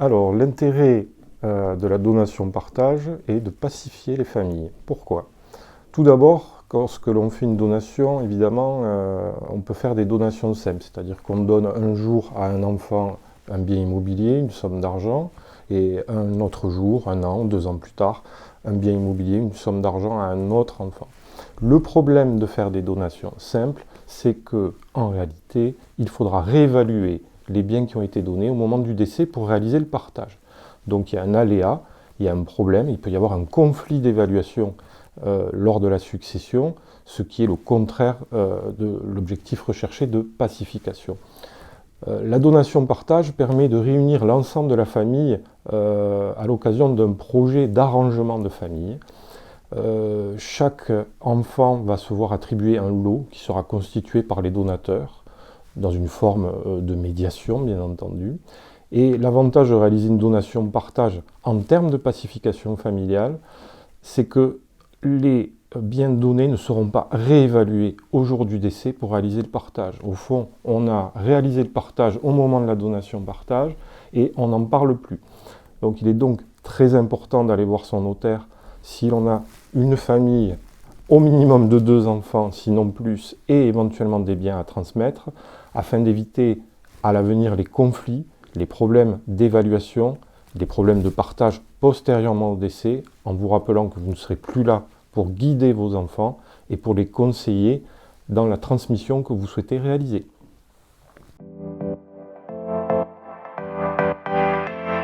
Alors, l'intérêt de la donation-partage est de pacifier les familles. Pourquoi? Tout d'abord, lorsque l'on fait une donation, évidemment, on peut faire des donations simples, c'est-à-dire qu'on donne un jour à un enfant un bien immobilier, une somme d'argent, et un autre jour, 1 an, 2 ans plus tard, un bien immobilier, une somme d'argent à un autre enfant. Le problème de faire des donations simples, c'est que, en réalité, il faudra réévaluer les biens qui ont été donnés au moment du décès pour réaliser le partage. Donc il y a un aléa, il y a un problème, il peut y avoir un conflit d'évaluation lors de la succession, ce qui est le contraire de l'objectif recherché de pacification. La donation-partage permet de réunir l'ensemble de la famille à l'occasion d'un projet d'arrangement de famille. Chaque enfant va se voir attribuer un lot qui sera constitué par les donateurs, dans une forme de médiation, bien entendu. Et l'avantage de réaliser une donation-partage en termes de pacification familiale, c'est que les biens donnés ne seront pas réévalués au jour du décès pour réaliser le partage. Au fond, on a réalisé le partage au moment de la donation-partage et on n'en parle plus. Donc il est donc très important d'aller voir son notaire si l'on a une famille au minimum de 2 enfants, sinon plus, et éventuellement des biens à transmettre, afin d'éviter à l'avenir les conflits, les problèmes d'évaluation, les problèmes de partage postérieurement au décès, en vous rappelant que vous ne serez plus là pour guider vos enfants et pour les conseiller dans la transmission que vous souhaitez réaliser.